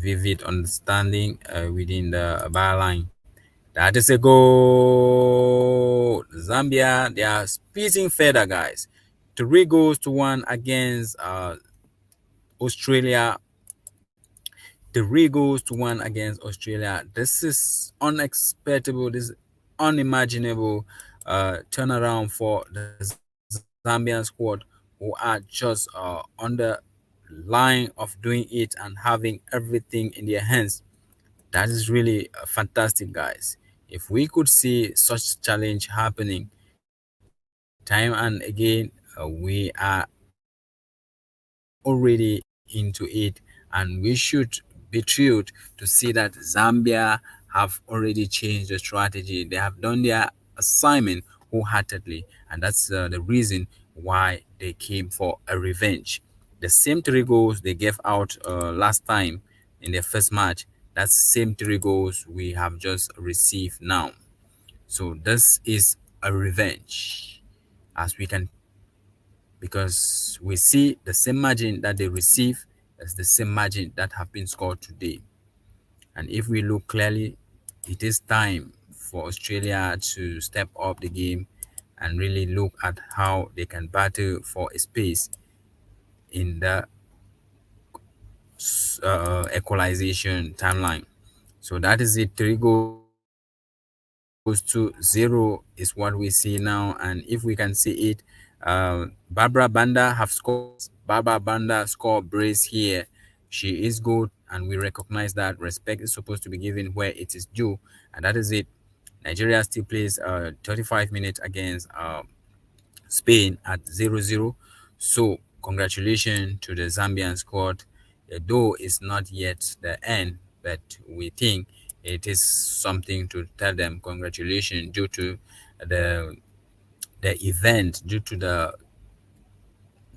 vivid understanding within the byline. That is a goal. Zambia, they are speeding further, guys. 3 goals to 1 against Australia. 3 goals to 1 against Australia. This is unexpected. This is unimaginable turnaround for the Zambian squad, who are just on the line of doing it and having everything in their hands. That is really fantastic, guys. If we could see such challenge happening time and again, we are already into it, and we should be thrilled to see that Zambia have already changed the strategy. They have done their assignment wholeheartedly, and that's the reason why they came for a revenge. The same 3 goals they gave out last time in their first match, that's the same 3 goals we have just received now. So this is a revenge, as we can, because we see the same margin that they receive as the same margin that have been scored today. And if we look clearly, it is time for Australia to step up the game and really look at how they can battle for a space in the equalization timeline. So that is it. 3 goals to 0 is what we see now. And if we can see it, Barbara Banda have scored twice. Barbara Banda scored brace here. She is good, and we recognize that. Respect is supposed to be given where it is due, and that is it. Nigeria still plays 35 minutes against Spain at 0-0. So congratulations to the Zambian squad. Though it's not yet the end, but we think it is something to tell them congratulations due to the event, due to the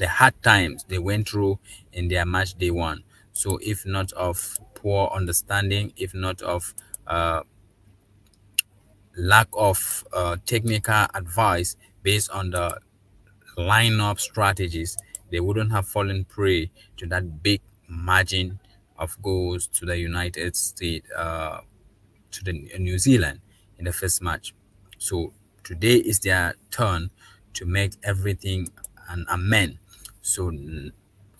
hard times they went through in their match day one. So if not of poor understanding, if not of lack of technical advice based on the lineup strategies, they wouldn't have fallen prey to that big margin of goals to the United States, to the New Zealand in the first match. So today is their turn to make everything an amen. So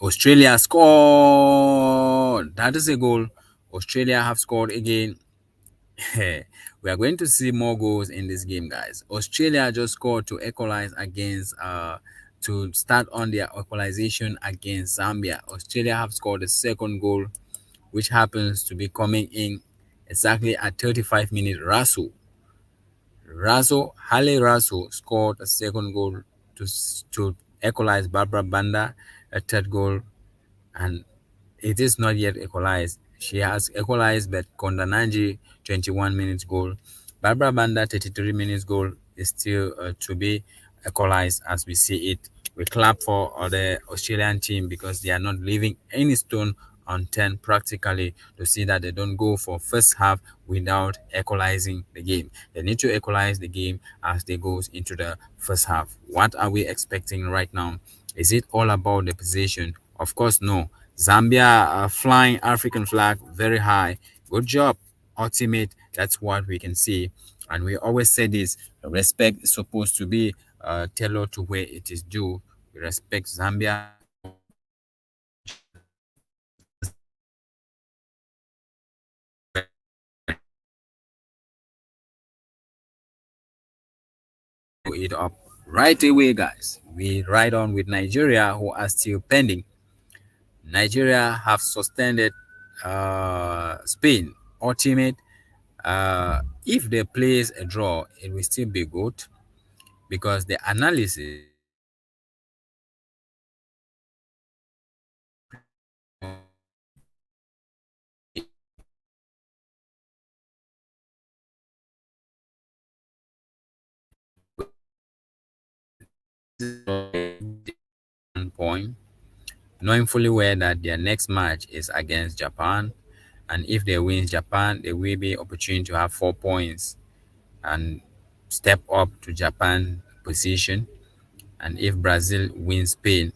Australia scored. That is a goal. Australia have scored again. We are going to see more goals in this game, guys. Australia just scored to equalize against to start on their equalization against Zambia. Australia have scored the second goal, which happens to be coming in exactly at 35 minutes. Halle Raso scored a second goal to equalize Barbara Banda, a third goal, and it is not yet equalized. She has equalized, but Kondananji 21 minutes goal. Barbara Banda 33 minutes goal is still to be equalized as we see it. We clap for the Australian team because they are not leaving any stone unturned practically to see that they don't go for first half without equalizing the game. They need to equalize the game as they go into the first half. What are we expecting right now? Is it all about the position? Of course, no. Zambia flying African flag very high. Good job, ultimate. That's what we can see. And we always say this, respect is supposed to be tailored to where it is due. We respect Zambia. It up right away, guys. We ride on with Nigeria, who are still pending. Nigeria have sustained Spain ultimate. If they place a draw, it will still be good because the analysis point, knowing fully well that their next match is against Japan, and if they win Japan, they will be opportunity to have 4 points and step up to Japan position. And if Brazil wins Spain,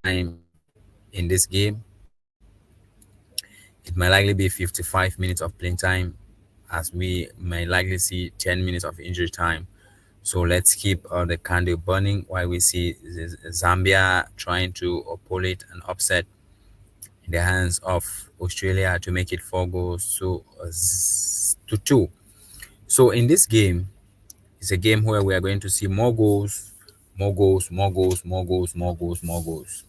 time in this game. It might likely be 55 minutes of playing time, as we may likely see 10 minutes of injury time. So let's keep the candle burning while we see Zambia trying to pull it and upset in the hands of Australia to make it 4 goals to 2. So in this game, it's a game where we are going to see more goals, more goals, more goals, more goals, more goals, more goals.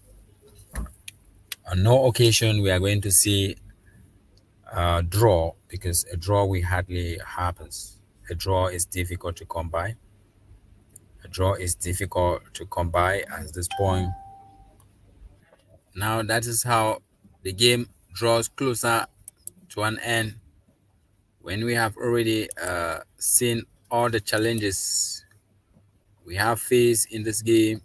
On no occasion we are going to see draw, because a draw we hardly happens. A draw is difficult to come by. A draw is difficult to come by at this point. Now that is how the game draws closer to an end, when we have already seen all the challenges we have faced in this game,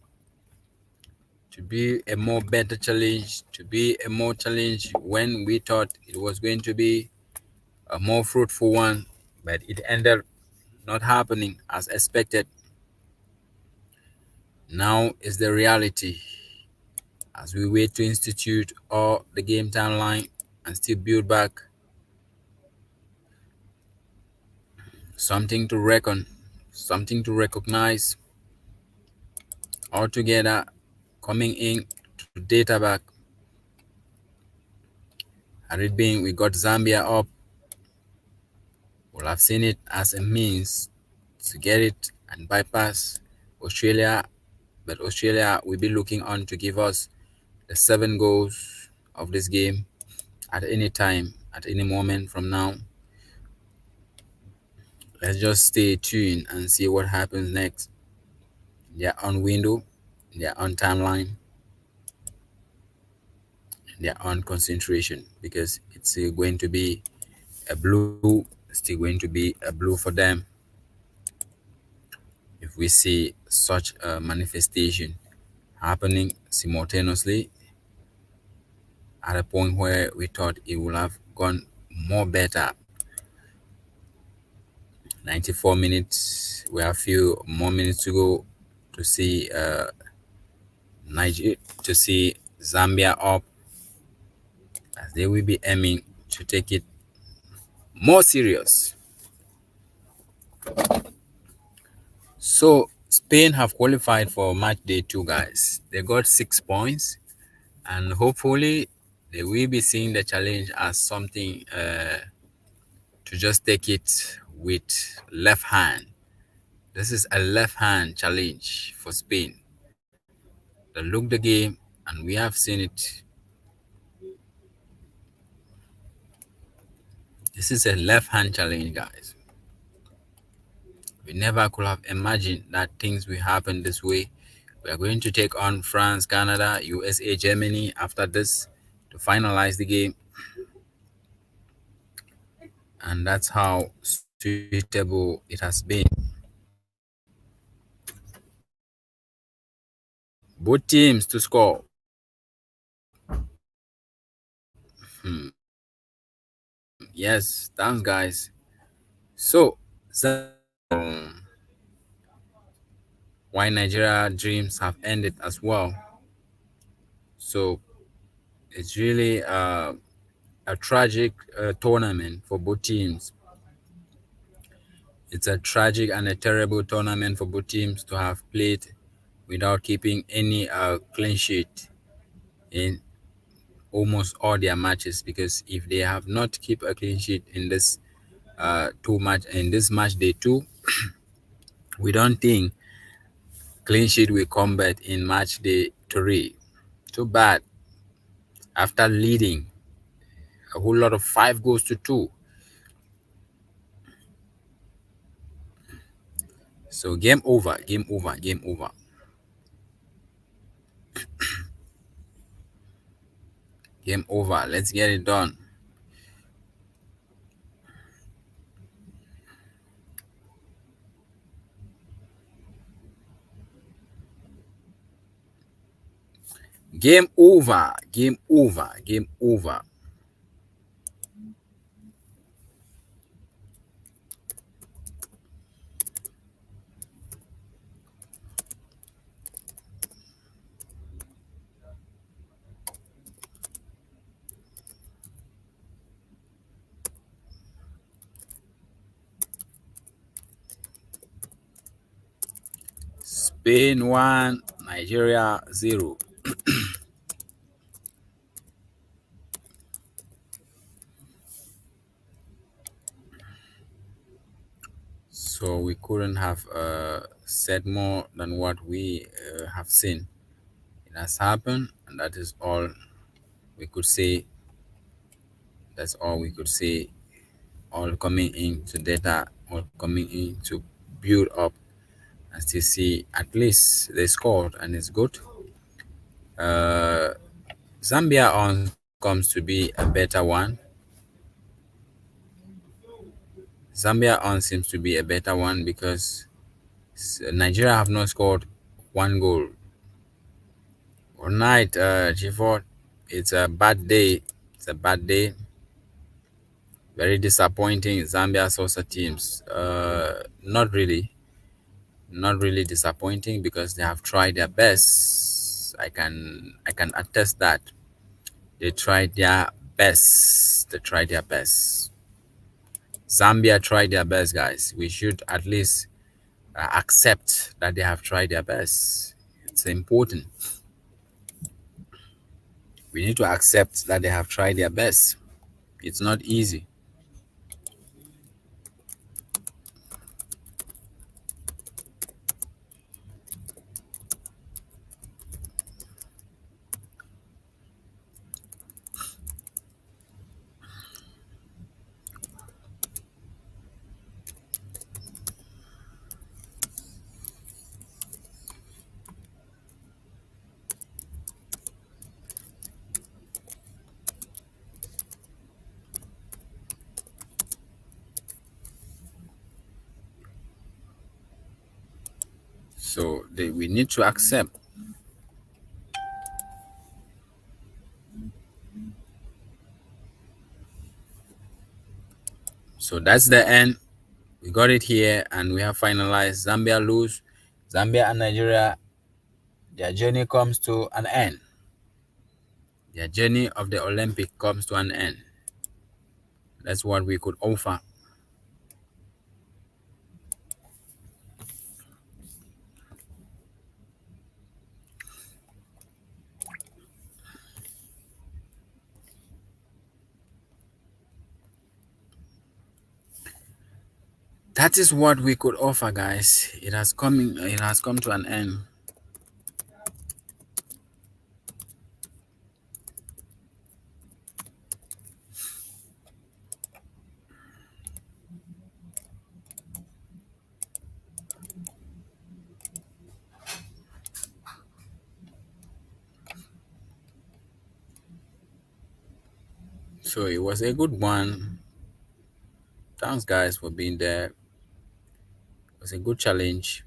to be a more better challenge, to be a more challenge when we thought it was going to be a more fruitful one, but it ended not happening as expected. Now is the reality, as we wait to institute all the game timeline and still build back something to reckon, something to recognize altogether, coming in to data back. Had it been we got Zambia up, we'll have seen it as a means to get it and bypass Australia, but Australia will be looking on to give us the 7 goals of this game at any time, at any moment from now. Let's just stay tuned and see what happens next. Their own window, their own timeline, their own concentration, because it's going to be a blue, still going to be a blue for them if we see such a manifestation happening simultaneously at a point where we thought it would have gone more better. 94 minutes, we have a few more minutes to go to see Niger, to see Zambia up, as they will be aiming to take it more serious. So Spain have qualified for match day 2, guys. They got 6 points, and hopefully they will be seeing the challenge as something to just take it with left hand. This is a left hand challenge for Spain. They look the game, and we have seen it. This is a left hand challenge, guys. We never could have imagined that things will happen this way, We are going to take on France, Canada, USA, Germany after this to finalize the game. And that's how suitable it has been. Both teams to score. Yes, thanks, guys. So, why Nigeria dreams have ended as well. So, it's really a tragic tournament for both teams. It's a tragic and a terrible tournament for both teams to have played without keeping any clean sheet in almost all their matches. Because if they have not keep a clean sheet in this match day two, we don't think clean sheet will come back in match day three. Too bad. After leading a whole lot of 5 goals to 2. So game over, game over, game over. Game over. Let's get it done. Game over. Game over. Game over. Spain 1, Nigeria 0. So we couldn't have said more than what we have seen. It has happened, and that is all we could say. That's all we could say. All coming into data, all coming in to build up and still see at least they scored and it's good. Uh, Zambia on comes to be a better one. Zambia on seems to be a better one because Nigeria have not scored 1 goal. All night, G4, it's a bad day. It's a bad day. Very disappointing. Zambia's also teams. Not really. Not really disappointing because they have tried their best. I can attest that they tried their best. They tried their best. Zambia tried their best, guys. We should at least accept that they have tried their best. It's important. We need to accept that they have tried their best. It's not easy. So we need to accept. So that's the end. We got it here and we have finalized. Zambia lose. Zambia and Nigeria, their journey comes to an end. Their journey of the Olympic comes to an end. That's what we could offer. That is what we could offer, guys. It has come to an end. So it was a good one. Thanks, guys, for being there. It was a good challenge.